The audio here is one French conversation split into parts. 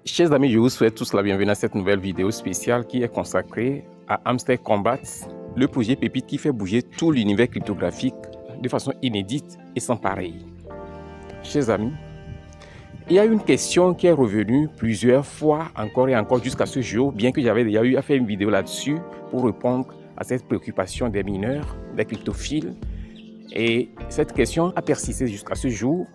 Chers amis, je vous souhaite tous la bienvenue à cette nouvelle vidéo spéciale qui est consacrée à Hamster Kombat, le projet pépite qui fait bouger tout l'univers cryptographique de façon inédite et sans pareil. Chers amis, il y a une question qui est revenue plusieurs fois encore et encore jusqu'à ce jour, bien que j'avais déjà eu à faire une vidéo là-dessus pour répondre à cette préoccupation des mineurs, des cryptophiles. Et cette question a persisté jusqu'à ce jour.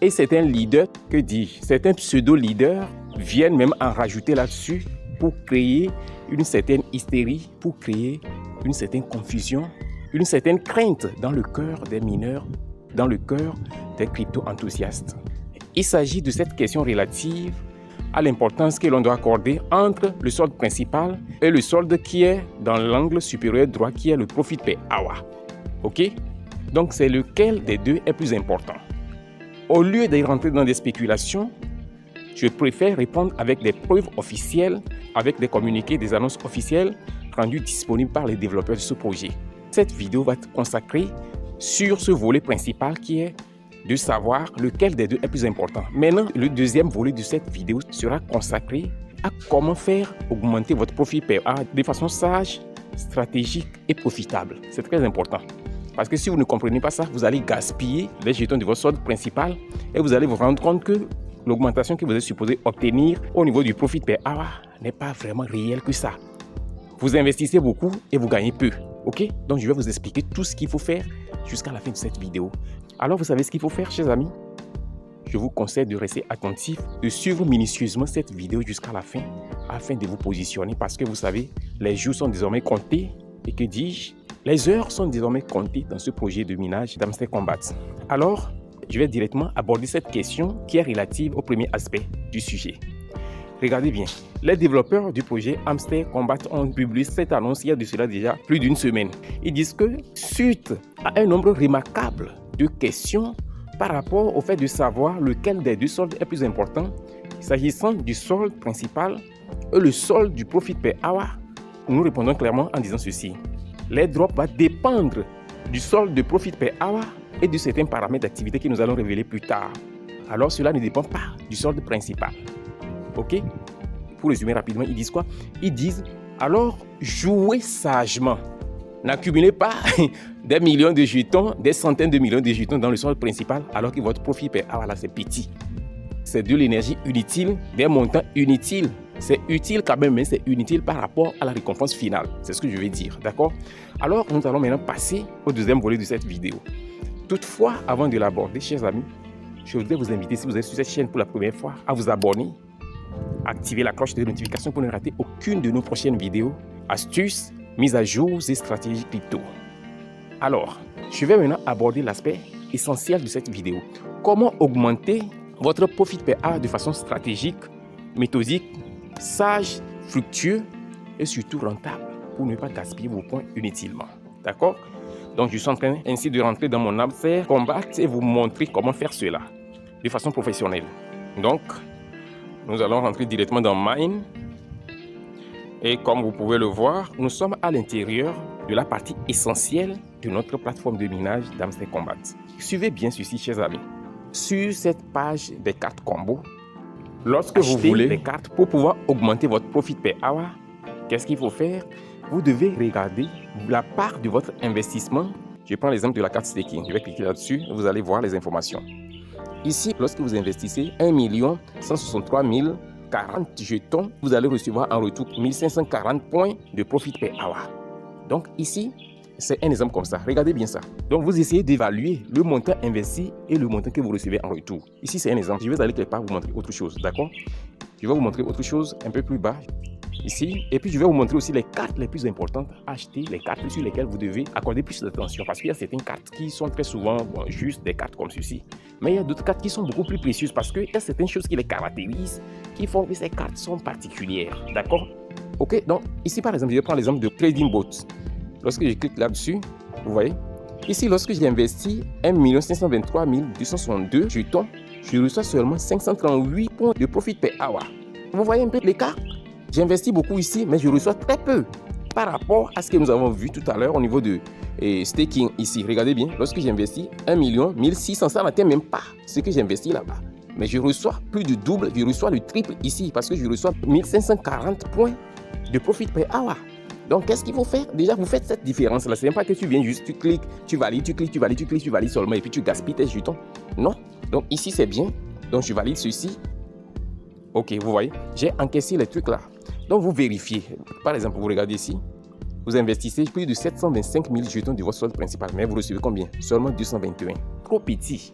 Et certains leaders, que dis-je, certains pseudo-leaders viennent même en rajouter là-dessus pour créer une certaine hystérie, pour créer une certaine confusion, une certaine crainte dans le cœur des mineurs, dans le cœur des crypto-enthousiastes. Il s'agit de cette question relative à l'importance que l'on doit accorder entre le solde principal et le solde qui est dans l'angle supérieur droit, qui est le profit per hour. Ok? Donc c'est lequel des deux est plus important? Au lieu d'y rentrer dans des spéculations, je préfère répondre avec des preuves officielles, avec des communiqués, des annonces officielles rendues disponibles par les développeurs de ce projet. Cette vidéo va être consacrée sur ce volet principal qui est de savoir lequel des deux est plus important. Maintenant, le deuxième volet de cette vidéo sera consacré à comment faire augmenter votre profit per hour de façon sage, stratégique et profitable. C'est très important. Parce que si vous ne comprenez pas ça, vous allez gaspiller les jetons de votre solde principal et vous allez vous rendre compte que l'augmentation que vous êtes supposé obtenir au niveau du profit per hour n'est pas vraiment réelle que ça. Vous investissez beaucoup et vous gagnez peu. Ok? Donc je vais vous expliquer tout ce qu'il faut faire jusqu'à la fin de cette vidéo. Alors vous savez ce qu'il faut faire, chers amis? Je vous conseille de rester attentif, de suivre minutieusement cette vidéo jusqu'à la fin afin de vous positionner parce que vous savez, les jours sont désormais comptés et que dis-je? Les heures sont désormais comptées dans ce projet de minage d'Hamster Kombat. Alors, je vais directement aborder cette question qui est relative au premier aspect du sujet. Regardez bien, les développeurs du projet Hamster Kombat ont publié cette annonce il y a de cela déjà plus d'une semaine. Ils disent que suite à un nombre remarquable de questions par rapport au fait de savoir lequel des deux soldes est plus important, s'agissant du solde principal et le solde du profit per hour, nous répondons clairement en disant ceci. L'airdrop va dépendre du solde de profit per hour et de certains paramètres d'activité que nous allons révéler plus tard. Alors cela ne dépend pas du solde principal. Ok? Pour résumer rapidement, ils disent quoi? Ils disent alors jouez sagement. N'accumulez pas des millions de jetons, des centaines de millions de jetons dans le solde principal alors que votre profit per hour là c'est petit. C'est de l'énergie inutile, des montants inutiles. C'est utile quand même, mais c'est inutile par rapport à la récompense finale. C'est ce que je vais dire, d'accord? Alors, nous allons maintenant passer au deuxième volet de cette vidéo. Toutefois, avant de l'aborder, chers amis, je voudrais vous inviter, si vous êtes sur cette chaîne pour la première fois, à vous abonner, activer la cloche de notification pour ne rater aucune de nos prochaines vidéos, astuces, mises à jour et stratégies crypto. Alors, je vais maintenant aborder l'aspect essentiel de cette vidéo. Comment augmenter votre profit per hour de façon stratégique, méthodique, sage, fructueux et surtout rentable pour ne pas gaspiller vos points inutilement. D'accord? Donc je suis en train ainsi de rentrer dans mon Hamster Kombat et vous montrer comment faire cela de façon professionnelle. Donc, nous allons rentrer directement dans Mine. Et comme vous pouvez le voir, nous sommes à l'intérieur de la partie essentielle de notre plateforme de minage d'Hamster Kombat. Suivez bien ceci, chers amis. Sur cette page des cartes combo, lorsque vous voulez des cartes pour pouvoir augmenter votre profit per hour, qu'est-ce qu'il faut faire? Vous devez regarder la part de votre investissement. Je prends l'exemple de la carte staking. Je vais cliquer là-dessus et vous allez voir les informations. Ici, lorsque vous investissez 1 163 040 jetons, vous allez recevoir en retour 1540 points de profit per hour. Donc ici, c'est un exemple comme ça. Regardez bien ça. Donc, vous essayez d'évaluer le montant investi et le montant que vous recevez en retour. Ici, c'est un exemple. Je vais aller quelque part vous montrer autre chose. D'accord? Je vais vous montrer autre chose un peu plus bas. Ici. Et puis, je vais vous montrer aussi les cartes les plus importantes à acheter, les cartes sur lesquelles vous devez accorder plus d'attention. Parce qu'il y a certaines cartes qui sont très souvent juste des cartes comme ceci. Mais il y a d'autres cartes qui sont beaucoup plus précieuses parce qu'il y a certaines choses qui les caractérisent, qui font que ces cartes sont particulières. D'accord? Ok? Donc, ici, par exemple, je vais prendre l'exemple de Trading Bot. Lorsque je clique là-dessus, vous voyez, ici, lorsque j'ai investi 1 523 262 jetons, je reçois seulement 538 points de profit per hour. Vous voyez un peu l'écart? J'ai investi beaucoup ici, mais je reçois très peu par rapport à ce que nous avons vu tout à l'heure au niveau de staking ici. Regardez bien, lorsque j'ai investi 1 600 000, ça n'atteint même pas ce que j'ai investi là-bas. Mais je reçois plus du double, je reçois le triple ici parce que je reçois 1540 points de profit per hour. Donc, qu'est-ce qu'il faut faire? Déjà, vous faites cette différence-là. Ce n'est pas que tu viens juste, tu cliques, tu valides, tu cliques, tu valides, tu cliques, tu valides seulement et puis tu gaspilles tes jetons. Non. Donc, ici, c'est bien. Donc, je valide ceci. OK, vous voyez, j'ai encaissé les trucs là. Donc, vous vérifiez. Par exemple, vous regardez ici. Vous investissez plus de 725 000 jetons de votre solde principal. Mais vous recevez combien? Seulement 221. Trop petit.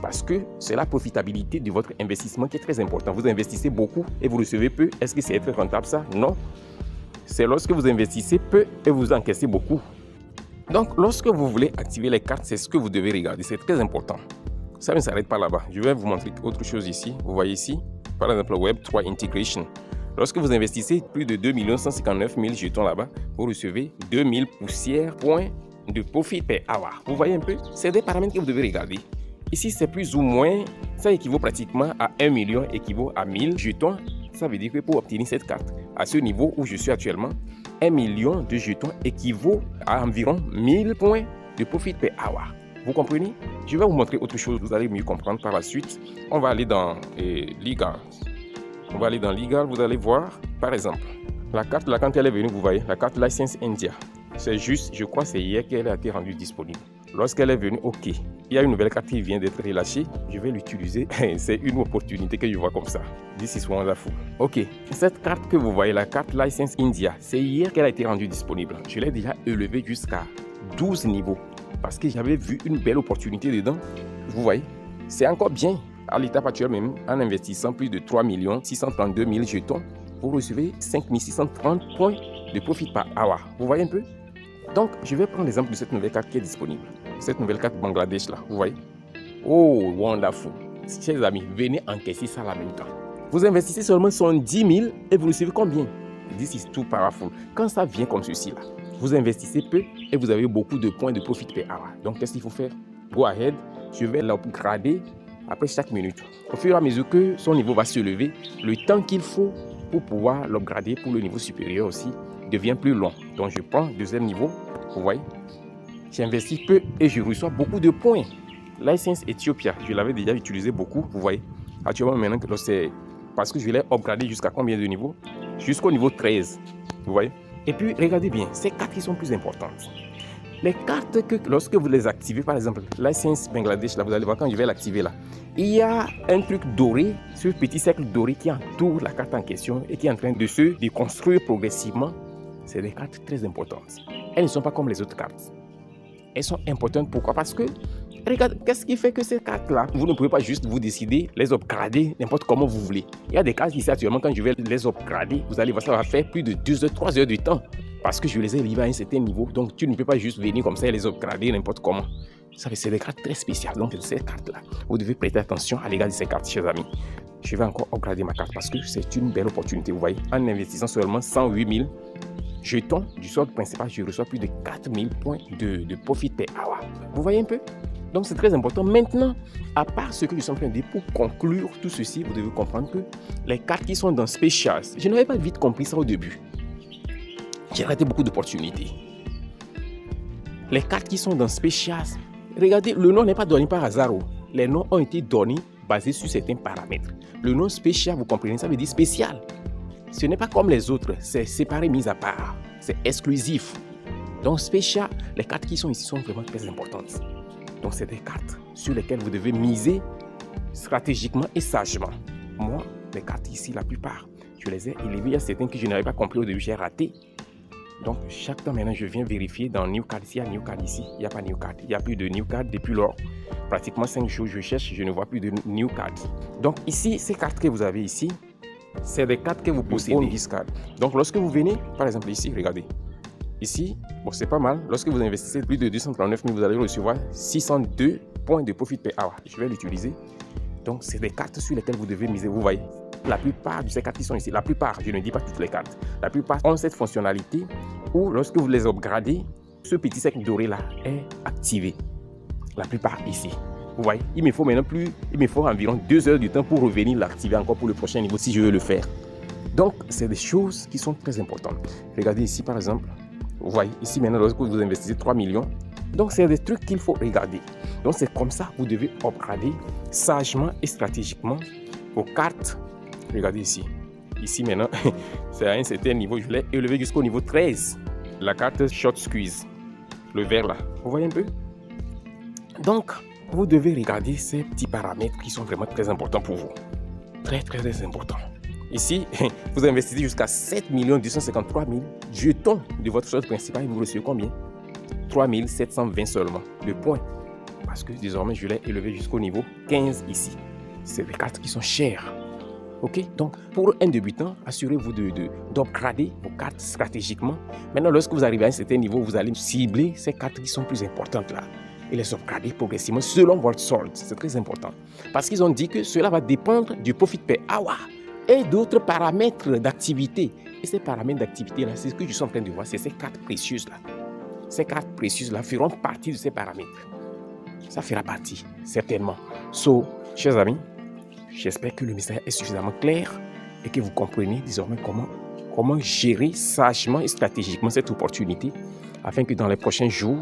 Parce que c'est la profitabilité de votre investissement qui est très important. Vous investissez beaucoup et vous recevez peu. Est-ce que c'est très rentable ça? Non. C'est lorsque vous investissez peu et vous encaissez beaucoup. Donc, lorsque vous voulez activer les cartes, c'est ce que vous devez regarder. C'est très important. Ça ne s'arrête pas là-bas. Je vais vous montrer autre chose ici. Vous voyez ici, par exemple, Web3 Integration. Lorsque vous investissez plus de 2 159 000 jetons là-bas, vous recevez 2000 poussières points de profit per hour. Vous voyez un peu? C'est des paramètres que vous devez regarder. Ici, c'est plus ou moins, ça équivaut pratiquement à 1 million, équivaut à 1000 jetons. Ça veut dire que pour obtenir cette carte, à ce niveau où je suis actuellement, 1 million de jetons équivaut à environ 1000 points de profit per hour. Vous comprenez? Je vais vous montrer autre chose, vous allez mieux comprendre par la suite. On va aller dans Legal. On va aller dans Legal, vous allez voir, par exemple, la carte là, quand elle est venue, vous voyez, la carte License India. C'est juste, je crois, c'est hier qu'elle a été rendue disponible. Lorsqu'elle est venue, OK, il y a une nouvelle carte qui vient d'être relâchée, je vais l'utiliser. C'est une opportunité que je vois comme ça. This is wonderful. OK, cette carte que vous voyez, la carte License India, c'est hier qu'elle a été rendue disponible. Je l'ai déjà élevée jusqu'à 12 niveaux parce que j'avais vu une belle opportunité dedans. Vous voyez, c'est encore bien. À l'étape actuelle même, en investissant plus de 3 632 000 jetons, vous recevez 5 630 points de profit par hour. Vous voyez un peu? Donc, je vais prendre l'exemple de cette nouvelle carte qui est disponible. Cette nouvelle carte Bangladesh là, vous voyez? Oh, wonderful. Chers amis, venez encaisser ça en même temps. Vous investissez seulement 110 000 et vous recevez combien? This is too powerful. Quand ça vient comme ceci là, vous investissez peu et vous avez beaucoup de points de profit per hour. Donc, qu'est-ce qu'il faut faire? Go ahead, je vais l'upgrader après chaque minute. Au fur et à mesure que son niveau va se lever, le temps qu'il faut pour pouvoir l'upgrader pour le niveau supérieur aussi devient plus long. Donc je prends deuxième niveau, vous voyez, j'investis peu et je reçois beaucoup de points. License Ethiopia, je l'avais déjà utilisé beaucoup, vous voyez. Actuellement maintenant, c'est parce que je l'ai upgradé jusqu'à combien de niveaux? Jusqu'au niveau 13, vous voyez. Et puis regardez bien, ces cartes qui sont plus importantes. Les cartes que lorsque vous les activez, par exemple, License Bangladesh, là, vous allez voir quand je vais l'activer là, il y a un truc doré, ce petit cercle doré qui entoure la carte en question et qui est en train de se déconstruire progressivement. C'est des cartes très importantes. Elles ne sont pas comme les autres cartes. Elles sont importantes. Pourquoi? Parce que, regarde, qu'est-ce qui fait que ces cartes-là, vous ne pouvez pas juste vous décider, les upgrader n'importe comment vous voulez. Il y a des cartes ici actuellement, quand je vais les upgrader, vous allez voir, ça va faire plus de 2 heures, 3 heures de temps. Parce que je les ai livrés à un certain niveau. Donc, tu ne peux pas juste venir comme ça et les upgrader n'importe comment. C'est des cartes très spéciales. Donc, ces cartes-là, vous devez prêter attention à l'égard de ces cartes, chers amis. Je vais encore upgrader ma carte parce que c'est une belle opportunité. Vous voyez, en investissant seulement 108 000 jetons du solde principal, je reçois plus de 4 000 points de profit per hour. Vous voyez un peu? Donc, c'est très important. Maintenant, à part ce que je suis en train de dire, pour conclure tout ceci, vous devez comprendre que les cartes qui sont dans Specials, je n'avais pas vite compris ça au début. J'ai raté beaucoup d'opportunités. Les cartes qui sont dans Specials, regardez, le nom n'est pas donné par hasard. Les noms ont été donnés basés sur certains paramètres. Le nom Special, vous comprenez, ça veut dire spécial. Ce n'est pas comme les autres, c'est séparé, mis à part. C'est exclusif. Donc Special, les cartes qui sont ici sont vraiment très importantes. Donc c'est des cartes sur lesquelles vous devez miser stratégiquement et sagement. Moi, les cartes ici, la plupart, je les ai élevées. Il y a certaines que je n'avais pas compris au début, j'ai raté. Donc, chaque temps maintenant, je viens vérifier dans New Card. S'il y a New Card ici, il n'y a pas New Card. Il n'y a plus de New Card depuis lors. Pratiquement 5 jours, je cherche, je ne vois plus de New Card. Donc, ici, ces cartes que vous avez ici, c'est des cartes que vous possédez. Donc, lorsque vous venez, par exemple ici, regardez. Ici, bon, c'est pas mal. Lorsque vous investissez plus de 239 000, vous allez recevoir 602 points de profit per hour. Je vais l'utiliser. Donc, c'est des cartes sur lesquelles vous devez miser. Vous voyez, la plupart de ces cartes qui sont ici, la plupart, je ne dis pas toutes les cartes, la plupart ont cette fonctionnalité où lorsque vous les upgradez, ce petit cercle doré là est activé. La plupart ici. Vous voyez, il me faut environ 2 heures de temps pour revenir l'activer encore pour le prochain niveau si je veux le faire. Donc, c'est des choses qui sont très importantes. Regardez ici par exemple. Vous voyez, ici maintenant, lorsque vous investissez 3 millions, donc c'est des trucs qu'il faut regarder. Donc c'est comme ça que vous devez upgrader sagement et stratégiquement vos cartes. Regardez ici. Ici maintenant, c'est à un certain niveau. Je l'ai élevé jusqu'au niveau 13. La carte Short Squeeze. Le vert là. Vous voyez un peu? Donc, vous devez regarder ces petits paramètres qui sont vraiment très importants pour vous. Très, très, très importants. Ici, vous investissez jusqu'à 7 253 000 jetons de votre solde principal et vous recevez combien? 3 720 seulement de points. Parce que désormais, je l'ai élevé jusqu'au niveau 15 ici. C'est des cartes qui sont chères. Ok? Donc, pour un débutant, assurez-vous d'upgrader vos cartes stratégiquement. Maintenant, lorsque vous arrivez à un certain niveau, vous allez cibler ces cartes qui sont plus importantes là et les upgrader progressivement selon votre solde. C'est très important. Parce qu'ils ont dit que cela va dépendre du profit per hour et d'autres paramètres d'activité. Et ces paramètres d'activité là, c'est ce que je suis en train de voir, c'est ces cartes précieuses là. Ces cartes précieuses là feront partie de ces paramètres. Ça fera partie, certainement. So, chers amis, j'espère que le message est suffisamment clair et que vous comprenez désormais comment gérer sagement et stratégiquement cette opportunité afin que dans les prochains jours,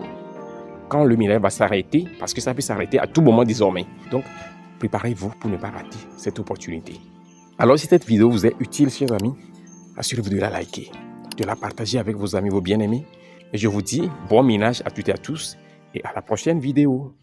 quand le minerai va s'arrêter, parce que ça peut s'arrêter à tout moment désormais. Donc, préparez-vous pour ne pas rater cette opportunité. Alors, si cette vidéo vous est utile, chers amis, assurez-vous de la liker, de la partager avec vos amis, vos bien-aimés. Et je vous dis bon minage à toutes et à tous et à la prochaine vidéo.